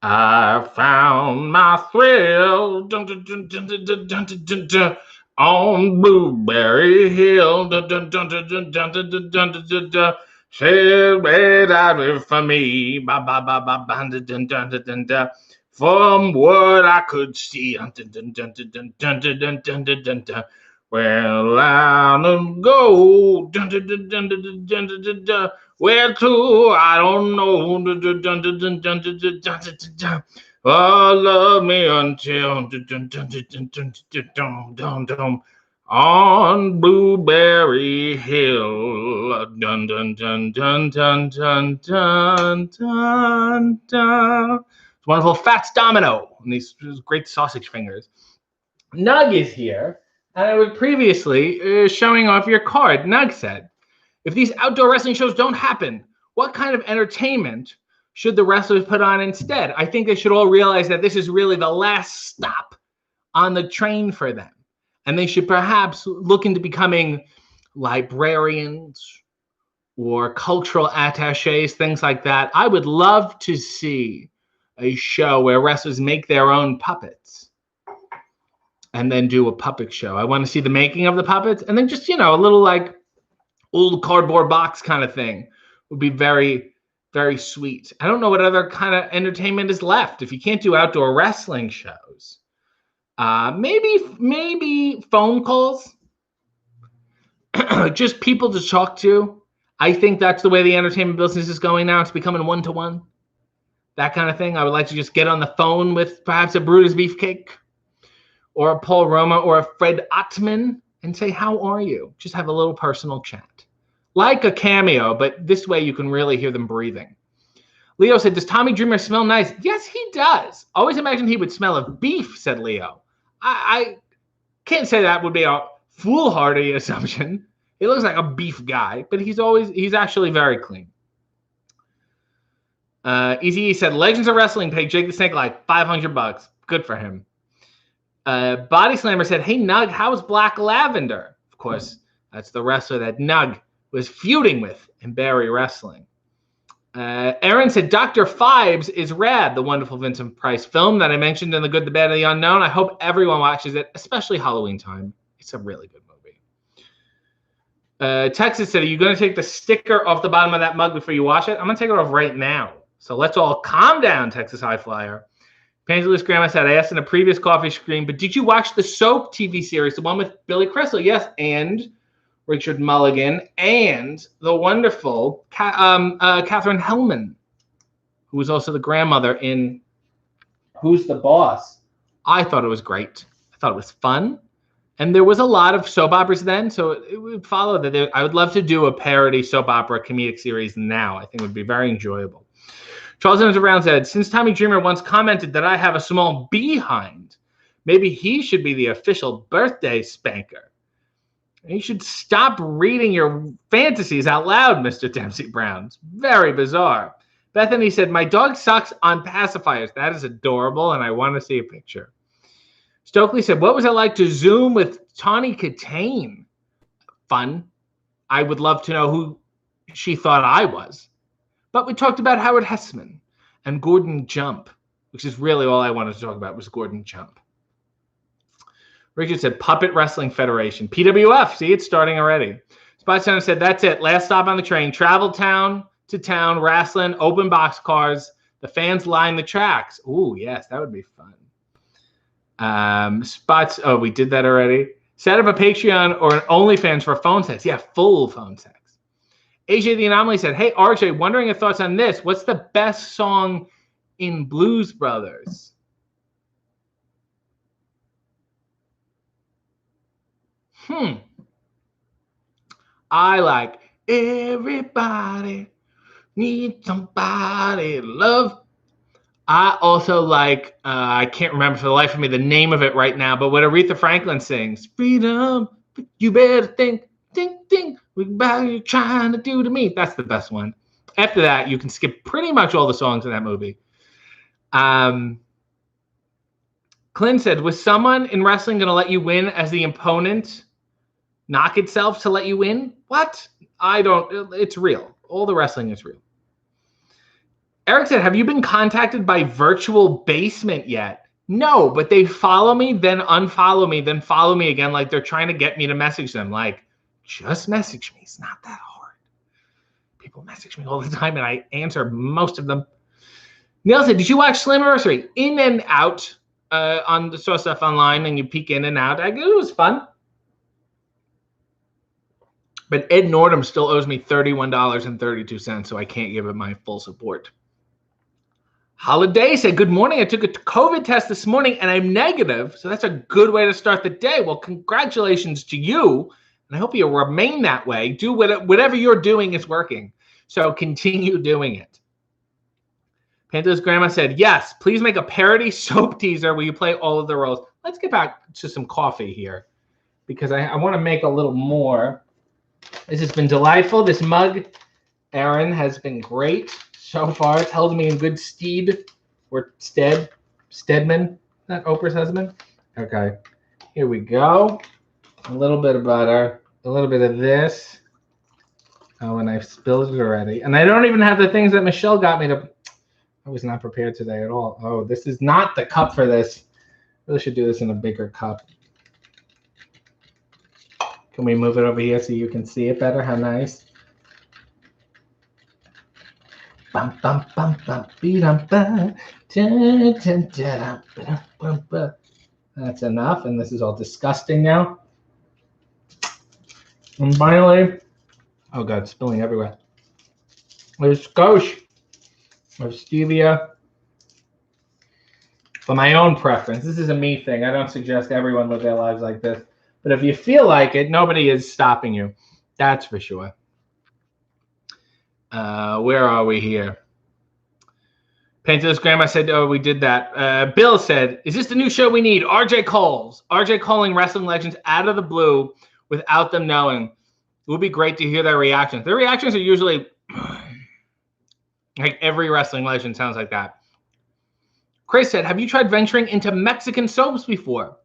I found my thrill on Blueberry Hill. Said red out for me. From what I could see. Well, I'll go. Where to? I don't know. Oh, love me until on Blueberry Hill. Dun dun dun dun dun dun dun dun dun. It's wonderful Fats Domino and these great sausage fingers. Nug is here, and I was previously showing off your card. Nug said, if these outdoor wrestling shows don't happen, what kind of entertainment should the wrestlers put on instead? I think they should all realize that this is really the last stop on the train for them. And they should perhaps look into becoming librarians or cultural attaches, things like that. I would love to see a show where wrestlers make their own puppets and then do a puppet show. I want to see the making of the puppets, and then just, a little like old cardboard box kind of thing would be very, very sweet. I don't know what other kind of entertainment is left. If you can't do outdoor wrestling shows, maybe phone calls, just people to talk to. I think that's the way the entertainment business is going now. It's becoming one-to-one, that kind of thing. I would like to just get on the phone with perhaps a Brutus Beefcake or a Paul Roma or a Fred Ottman and say, how are you? Just have a little personal chat. Like a cameo, but this way you can really hear them breathing. Leo said, does Tommy Dreamer smell nice? Yes, he does. Always imagined he would smell of beef, said Leo. I can't say that would be a foolhardy assumption. He looks like a beef guy, but he's actually very clean. Easy said, Legends of Wrestling paid Jake the Snake like $500. Good for him. Body Slammer said, hey, Nug, how's Black Lavender? Of course, that's the wrestler that Nug was feuding with in Barry Wrestling. Aaron said, Dr. Phibes is rad, the wonderful Vincent Price film that I mentioned in The Good, the Bad, and the Unknown. I hope everyone watches it, especially Halloween time. It's a really good movie. Texas said, are you going to take the sticker off the bottom of that mug before you wash it? I'm going to take it off right now. So let's all calm down, Texas High Flyer. Pangelus Grandma said, I asked in a previous coffee stream, but did you watch the Soap TV series, the one with Billy Crystal? Yes, and Richard Mulligan, and the wonderful Catherine Hellman, who was also the grandmother in Who's the Boss. I thought it was great. I thought it was fun. And there was a lot of soap operas then, so it would follow that. I would love to do a parody soap opera comedic series now. I think it would be very enjoyable. Charles Evans Brown said, since Tommy Dreamer once commented that I have a small behind, maybe he should be the official birthday spanker. You should stop reading your fantasies out loud, Mr. Dempsey Brown. It's very bizarre. Bethany said, my dog sucks on pacifiers. That is adorable, and I want to see a picture. Stokely said, what was it like to Zoom with Tawny Katane? Fun. I would love to know who she thought I was. But we talked about Howard Hessman and Gordon Jump, which is really all I wanted to talk about was Gordon Jump. Richard said, Puppet Wrestling Federation. PWF. See, it's starting already. Spot Center said, that's it. Last stop on the train. Travel town to town, wrestling, open box cars. The fans line the tracks. Ooh, yes, that would be fun. Spots. Oh, we did that already. Set up a Patreon or an OnlyFans for phone sex. Yeah, full phone sex. AJ the Anomaly said, hey, RJ, wondering your thoughts on this. What's the best song in Blues Brothers? I like everybody needs somebody to love. I also like, I can't remember for the life of me the name of it right now, but what Aretha Franklin sings, freedom, you better think, what you're trying to do to me. That's the best one. After that, you can skip pretty much all the songs in that movie. Clint said, was someone in wrestling going to let you win as the opponent knock itself to let you win? What? It's real. All the wrestling is real. Eric said, have you been contacted by Virtual Basement yet? No, but they follow me, then unfollow me, then follow me again. Like they're trying to get me to message them. Like, just message me. It's not that hard. People message me all the time, and I answer most of them. Neil said, did you watch Slammiversary? In and out on the Saw Stuff Online, and you peek in and out. It was fun. But Ed Nordum still owes me $31.32, so I can't give him my full support. Holiday said, good morning. I took a COVID test this morning, and I'm negative, so that's a good way to start the day. Well, congratulations to you, and I hope you remain that way. Do whatever you're doing is working, so continue doing it. Panto's grandma said, yes, please make a parody soap teaser where you play all of the roles. let's get back to some coffee here because I want to make a little more. This has been delightful. This mug, Aaron, has been great so far. It's held me in good stead or Stedman, not Oprah's husband. Okay, here we go. A little bit of butter, a little bit of this. Oh, and I've spilled it already. And I don't even have the things that Michelle got me to. I was not prepared today at all. Oh, this is not the cup for this. Really should do this in a bigger cup. Can we move it over here so you can see it better? How nice. Bum, bum, bum, bum, bum, bum. That's enough, and this is all disgusting now. And finally, oh god, spilling everywhere. There's skosh of stevia. For my own preference, this is a me thing. I don't suggest everyone live their lives like this. But if you feel like it, nobody is stopping you. That's for sure. Where are we here? Pantelis Grandma said, oh, we did that. Bill said, is this the new show we need? RJ calls. RJ calling wrestling legends out of the blue without them knowing. It would be great to hear their reactions. Their reactions are usually like every wrestling legend sounds like that. Chris said, have you tried venturing into Mexican soaps before?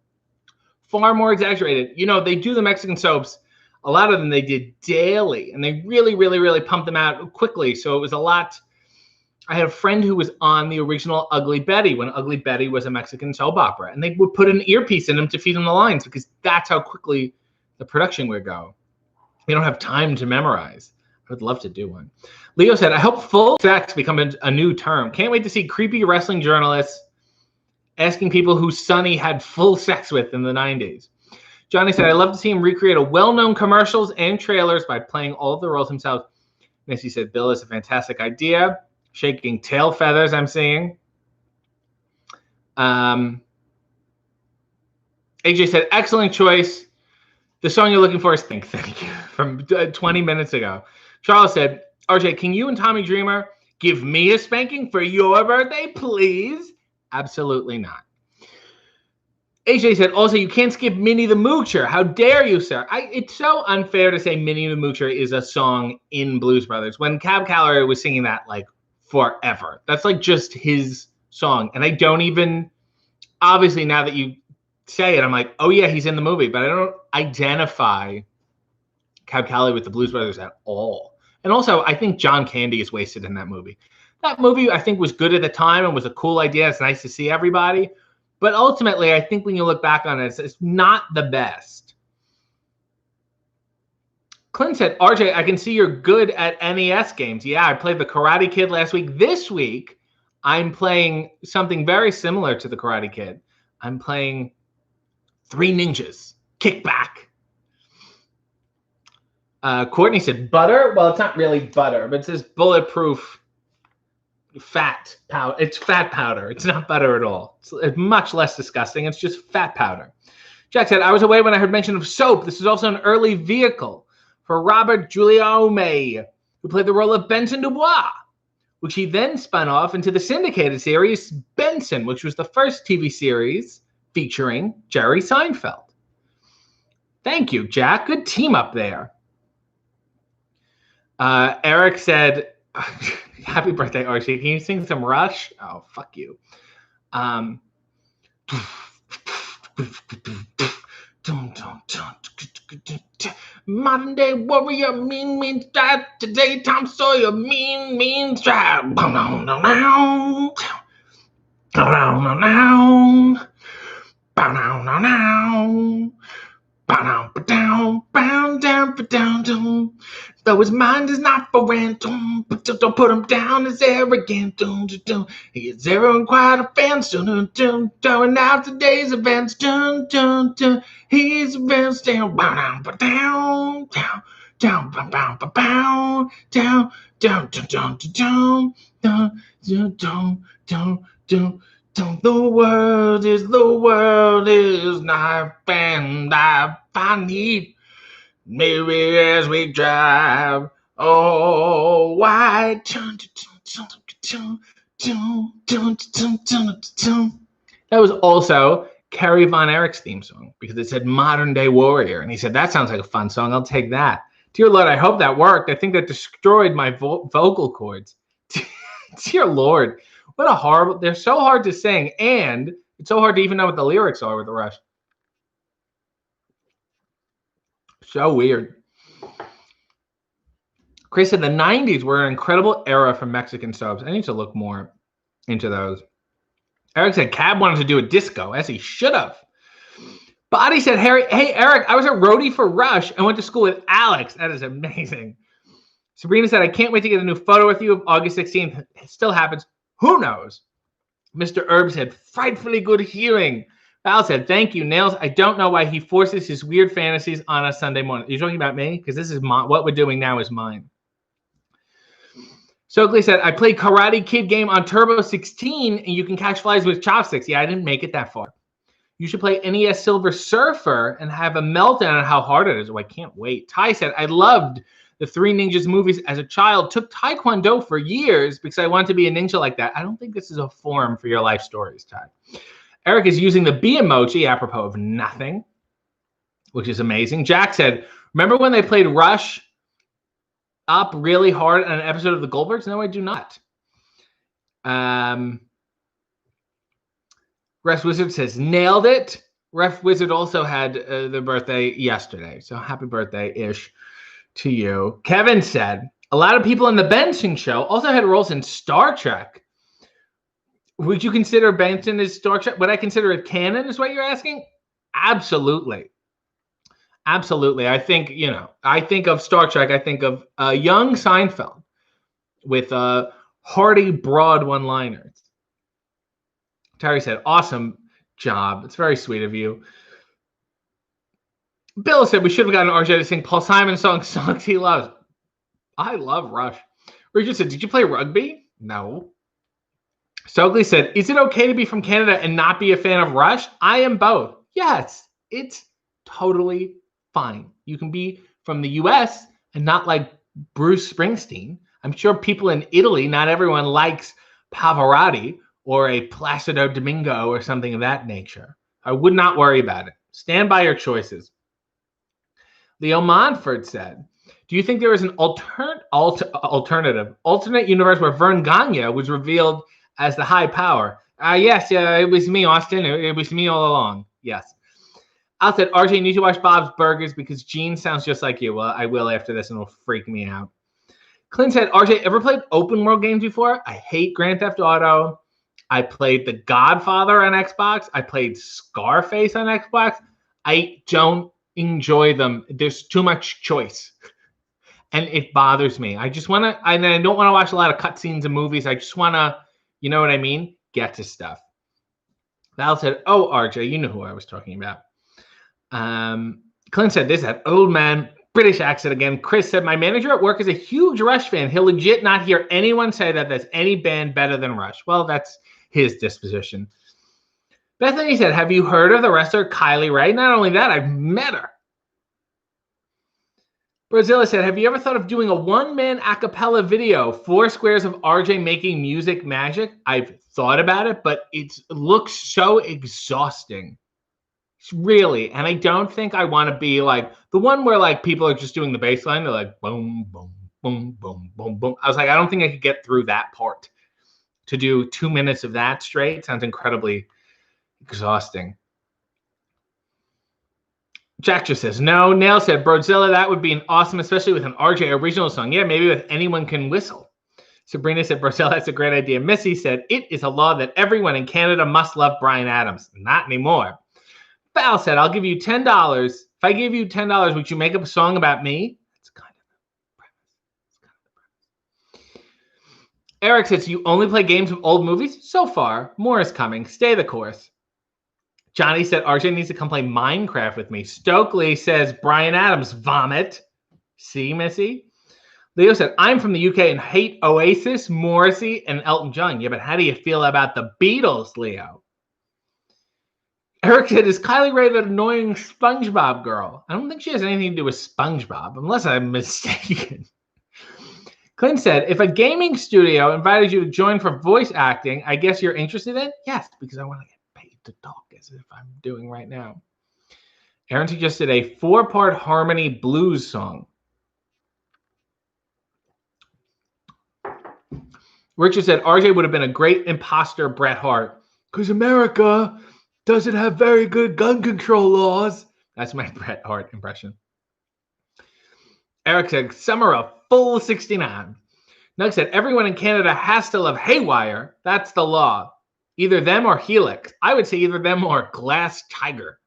Far more exaggerated. You know, they do the Mexican soaps. A lot of them they did daily, and they really, really, really pumped them out quickly. So it was a lot. I had a friend who was on the original Ugly Betty when Ugly Betty was a Mexican soap opera, and they would put an earpiece in him to feed him the lines because that's how quickly the production would go. We don't have time to memorize. I would love to do one. Leo said, I hope full sex becomes a new term. Can't wait to see creepy wrestling journalists asking people who Sonny had full sex with in the 90s. Johnny said, I'd love to see him recreate a well-known commercials and trailers by playing all of the roles himself. Nancy said, Bill is a fantastic idea. Shaking tail feathers, I'm seeing. AJ said, excellent choice. The song you're looking for is Thank You from 20 minutes ago. Charles said, RJ, can you and Tommy Dreamer give me a spanking for your birthday, please? Absolutely not. AJ said, also, you can't skip Minnie the Moocher. How dare you, sir? It's so unfair to say Minnie the Moocher is a song in Blues Brothers when Cab Calloway was singing that like forever. That's like just his song. And I don't even, obviously now that you say it, I'm like, oh yeah, he's in the movie, but I don't identify Cab Calloway with the Blues Brothers at all. And also, I think John Candy is wasted in that movie. That movie, I think, was good at the time and was a cool idea. It's nice to see everybody. But ultimately, I think when you look back on it, it's not the best. Clint said, RJ, I can see you're good at NES games. Yeah, I played the Karate Kid last week. This week, I'm playing something very similar to the Karate Kid. I'm playing Three Ninjas, Kickback. Courtney said, butter? Well, it's not really butter, but it says bulletproof fat powder. It's fat powder. It's not butter at all. It's much less disgusting. It's just fat powder. Jack said, I was away when I heard mention of soap. This is also an early vehicle for Robert Guillaume, who played the role of Benson Dubois, which he then spun off into the syndicated series Benson, which was the first TV series featuring Jerry Seinfeld. Thank you, Jack. Good team up there. Eric said, happy birthday, Archie. Can you sing some Rush? Oh, fuck you. Modern day warrior, mean stride. Today, Tom Sawyer, mean stride. Though his mind is not for random, but don't put him down as arrogant. He is zero and quite a fan. Throwing out today's events. He's events down, The world is knife and I need. Maybe as we drive, oh, why? That was also Kerry Von Erich's theme song because it said Modern Day Warrior. And he said, that sounds like a fun song. I'll take that. Dear Lord, I hope that worked. I think that destroyed my vocal cords. Dear Lord, what a horrible, they're so hard to sing. And it's so hard to even know what the lyrics are with the Rush. So weird. Chris said the 90s were an incredible era for Mexican soaps. I need to look more into those. Eric said Cab wanted to do a disco, as he should have. Body said, hey, Eric, I was a roadie for Rush and went to school with Alex. That is amazing. Sabrina said, I can't wait to get a new photo with you of August 16th. It still happens. Who knows? Mr. Herb said, frightfully good hearing. Val said, thank you, Nails. I don't know why he forces his weird fantasies on a Sunday morning. Are you talking about me? Because this is what we're doing now is mine. Stokely said, I played Karate Kid game on Turbo 16, and you can catch flies with chopsticks. Yeah, I didn't make it that far. You should play NES Silver Surfer and have a meltdown on how hard it is. Oh, I can't wait. Ty said, I loved the Three Ninjas movies as a child. Took Taekwondo for years because I wanted to be a ninja like that. I don't think this is a forum for your life stories, Ty. Eric is using the B emoji apropos of nothing, which is amazing. Jack said, remember when they played Rush up really hard on an episode of the Goldbergs? No, I do not. Ref Wizard says, nailed it. Ref Wizard also had their birthday yesterday. So happy birthday-ish to you. Kevin said, a lot of people on the Benson show also had roles in Star Trek. Would you consider Benson as Star Trek? Would I consider it canon is what you're asking? Absolutely. Absolutely. I think, I think of Star Trek. I think of young Seinfeld with hearty, broad one-liners. Terry said, awesome job. It's very sweet of you. Bill said we should have gotten RJ to sing Paul Simon's songs he loves. I love Rush. Richard said, did you play rugby? No. Stokely said, is it okay to be from Canada and not be a fan of Rush? I am both. Yes, it's totally fine. You can be from the US and not like Bruce Springsteen. I'm sure people in Italy, not everyone likes Pavarotti or a Placido Domingo or something of that nature. I would not worry about it. Stand by your choices. Leo Monfort said, do you think there is an alternate universe where Vern Gagne was revealed as the high power? Yes, it was me, Austin. It was me all along. Yes. Al said, RJ, you need to watch Bob's Burgers because Gene sounds just like you. Well, I will after this and it'll freak me out. Clint said, RJ, ever played open world games before? I hate Grand Theft Auto. I played The Godfather on Xbox. I played Scarface on Xbox. I don't enjoy them. There's too much choice. And it bothers me. I just want to, I don't want to watch a lot of cutscenes and movies. I just want to, you know what I mean? Get to stuff. Val said, oh, RJ, you know who I was talking about. Clint said, this that old man British accent again. Chris said, my manager at work is a huge Rush fan. He'll legit not hear anyone say that there's any band better than Rush. Well, that's his disposition. Bethany said, have you heard of the wrestler Kylie Rae? Not only that, I've met her. Brazilla said, have you ever thought of doing a one-man a cappella video, 4 squares of RJ making music magic? I've thought about it, but it looks so exhausting. Really. And I don't think I want to be like the one where like people are just doing the bass line. They're like, boom, boom, boom, boom, boom, boom. I was like, I don't think I could get through that part. To do 2 minutes of that straight sounds incredibly exhausting. Jack just says, no. Nail said, Brodzilla, that would be awesome, especially with an RJ original song. Yeah, maybe with Anyone Can Whistle. Sabrina said, Brodzilla, that's a great idea. Missy said, it is a law that everyone in Canada must love Bryan Adams. Not anymore. Val said, I'll give you $10. If I give you $10, would you make up a song about me? That's kind of the premise. Eric says, you only play games of old movies? So far. More is coming. Stay the course. Johnny said, RJ needs to come play Minecraft with me. Stokely says, Bryan Adams, vomit. See, Missy? Leo said, I'm from the UK and hate Oasis, Morrissey, and Elton John. Yeah, but how do you feel about the Beatles, Leo? Eric said, is Kylie Rae that annoying SpongeBob girl? I don't think she has anything to do with SpongeBob, unless I'm mistaken. Clint said, if a gaming studio invited you to join for voice acting, I guess you're interested in? Yes, because I want to get paid to talk as if I'm doing right now. Aaron suggested a 4-part harmony blues song. Richard said RJ would have been a great imposter Bret Hart because America doesn't have very good gun control laws. That's my Bret Hart impression. Eric said Summer a full 69. Nug said everyone in Canada has to love Haywire. That's the law. Either them or Helix. I would say either them or Glass Tiger.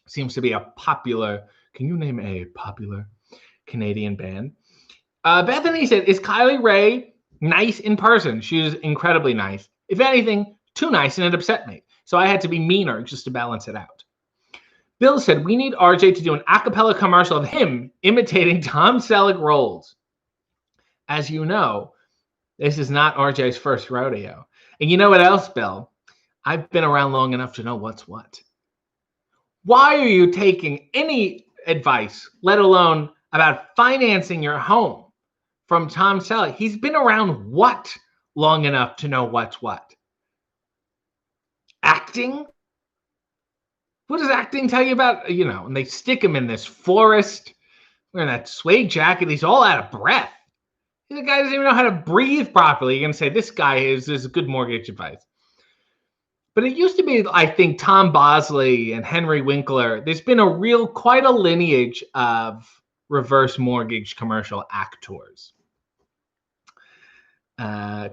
Seems to be a popular. Can you name a popular Canadian band? Bethany said, is Kylie Rae nice in person? She was incredibly nice. If anything, too nice, and it upset me. So I had to be meaner just to balance it out. Bill said, we need RJ to do an a cappella commercial of him imitating Tom Selleck roles. As you know, this is not RJ's first rodeo. And you know what else, Bill? I've been around long enough to know what's what. Why are you taking any advice, let alone about financing your home, from Tom Selleck? He's been around what long enough to know what's what? Acting? What does acting tell you about? You know, and they stick him in this forest, wearing that suede jacket. He's all out of breath. The guy doesn't even know how to breathe properly. You're going to say, this guy is good mortgage advice. But it used to be, I think, Tom Bosley and Henry Winkler. There's been quite a lineage of reverse mortgage commercial actors.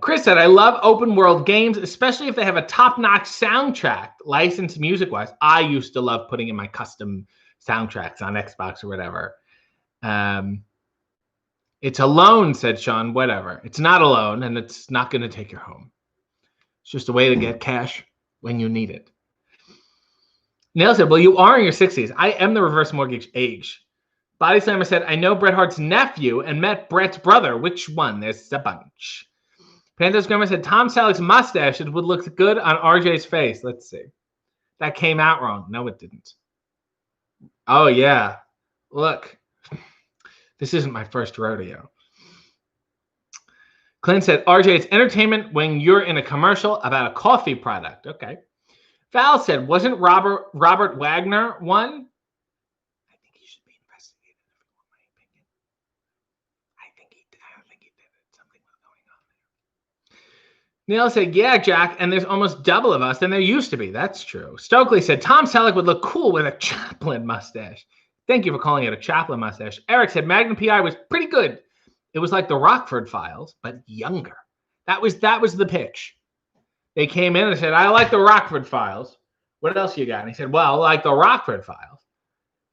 Chris said, I love open world games, especially if they have a top-notch soundtrack, licensed music-wise. I used to love putting in my custom soundtracks on Xbox or whatever. It's a loan, said Sean. Whatever. It's not a loan, and it's not going to take you home. It's just a way to get cash when you need it. Neil said, well, you are in your 60s. I am the reverse mortgage age. Body Slammer said, I know Bret Hart's nephew and met Bret's brother. Which one? There's a bunch. Pantos Grandma said, Tom Selleck's mustache would look good on RJ's face. Let's see. That came out wrong. No, it didn't. Oh, yeah. Look. This isn't my first rodeo. Clint said, RJ, it's entertainment when you're in a commercial about a coffee product. Okay. Val said, wasn't Robert Wagner one? I think he should be investigated, if you want my opinion. I don't think he did it. Something was going on there. Neil said, yeah, Jack, and there's almost double of us than there used to be. That's true. Stokely said, Tom Selleck would look cool with a Chaplin mustache. Thank you for calling it a Chaplin mustache. Eric said Magnum PI was pretty good. It was like the Rockford Files, but younger. That was the pitch. They came in and said, I like the Rockford Files. What else you got? And he said, well, I like the Rockford Files,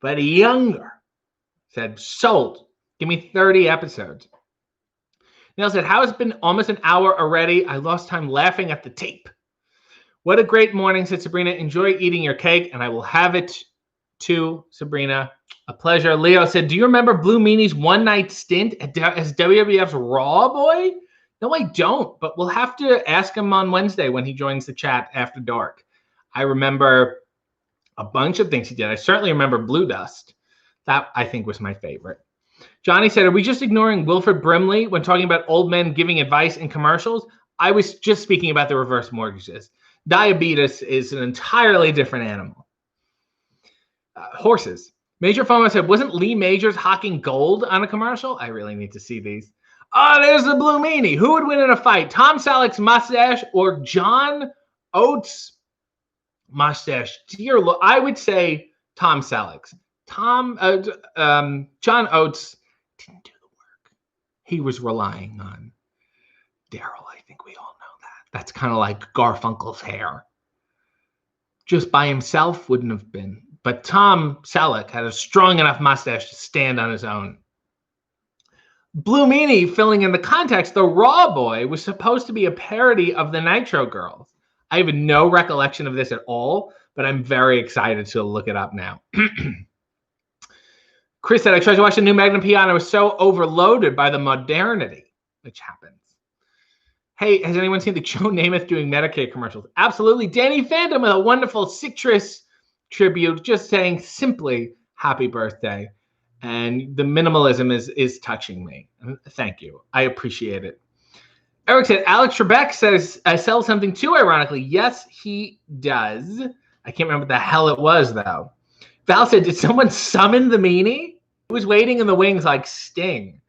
but younger. Said, sold. Give me 30 episodes. Neil said, how has it been almost an hour already? I lost time laughing at the tape. What a great morning, said Sabrina. Enjoy eating your cake, and I will have it too, Sabrina. A pleasure. Leo said, do you remember Blue Meanie's one-night stint as WWF's Raw boy? No, I don't, but we'll have to ask him on Wednesday when he joins the chat after dark. I remember a bunch of things he did. I certainly remember Blue Dust. That, I think, was my favorite. Johnny said, are we just ignoring Wilford Brimley when talking about old men giving advice in commercials? I was just speaking about the reverse mortgages. Diabetes is an entirely different animal. Horses. Major Fomo said, wasn't Lee Majors hawking gold on a commercial? I really need to see these. Oh, there's the Blue Meanie. Who would win in a fight? Tom Selleck's mustache or John Oates' mustache? Dear Lord, I would say Tom Selleck's. John Oates didn't do the work. He was relying on Daryl. I think we all know that. That's kind of like Garfunkel's hair. Just by himself wouldn't have been. But Tom Selleck had a strong enough mustache to stand on his own. Blue Meanie, filling in the context, the Raw Boy was supposed to be a parody of the Nitro Girls. I have no recollection of this at all, but I'm very excited to look it up now. Chris said, I tried to watch the new Magnum PI and I was so overloaded by the modernity, which happens. Hey, has anyone seen the Joe Namath doing Medicaid commercials? Absolutely. Danny Phantom with a wonderful citrus tribute, just saying simply happy birthday. And the minimalism is touching me. Thank you. I appreciate it. Eric said, Alex Trebek says, I sell something too, ironically. Yes, he does. I can't remember what the hell it was, though. Val said, did someone summon the meanie? He was waiting in the wings like Sting.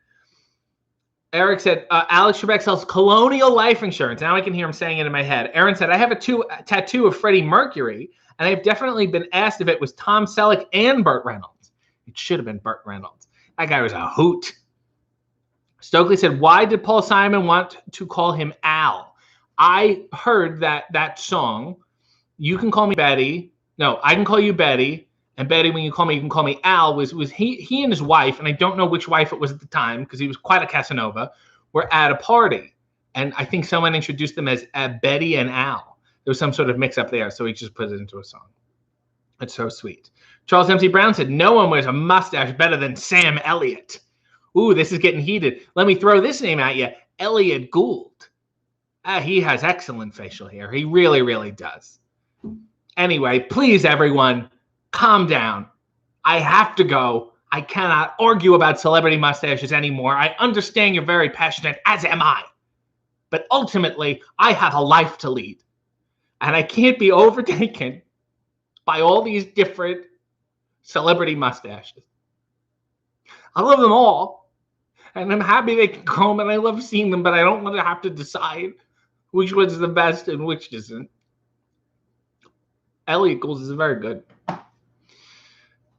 Eric said, Alex Trebek sells Colonial Life Insurance. Now I can hear him saying it in my head. Aaron said, I have a tattoo of Freddie Mercury, and I've definitely been asked if it was Tom Selleck and Burt Reynolds. It should have been Burt Reynolds. That guy was a hoot. Stokely said, why did Paul Simon want to call him Al? I heard that song, You Can Call Me Betty. No, I Can Call You Betty. And Betty, when you can call me Al, was he and his wife, and I don't know which wife it was at the time because he was quite a Casanova, were at a party. And I think someone introduced them as Betty and Al. There was some sort of mix up there, so he just put it into a song. That's so sweet. Charles MC Brown said, no one wears a mustache better than Sam Elliott. Ooh, this is getting heated. Let me throw this name at you, Elliott Gould. He has excellent facial hair. He really, really does. Anyway, please, everyone, calm down. I have to go. I cannot argue about celebrity mustaches anymore. I understand you're very passionate, as am I. But ultimately, I have a life to lead. And I can't be overtaken by all these different celebrity mustaches. I love them all. And I'm happy they can come, and I love seeing them, but I don't want to have to decide which one's the best and which isn't. Elliott Gould is very good.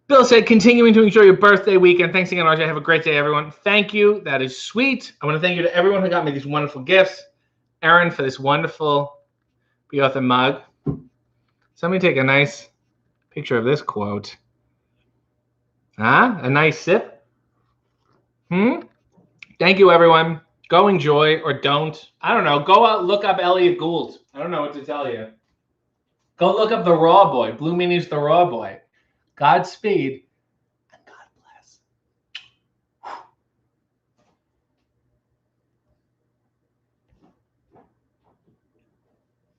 Bill said, continuing to enjoy your birthday weekend. Thanks again, RJ. Have a great day, everyone. Thank you. That is sweet. I want to thank you to everyone who got me these wonderful gifts. Aaron for this wonderful Beotha mug. So let me take a nice picture of this quote. A nice sip. Thank you, everyone. Go enjoy or don't. I don't know. Go out, look up Elliott Gould. I don't know what to tell you. Go look up the Raw Boy. Blue Meanie's the Raw Boy. Godspeed.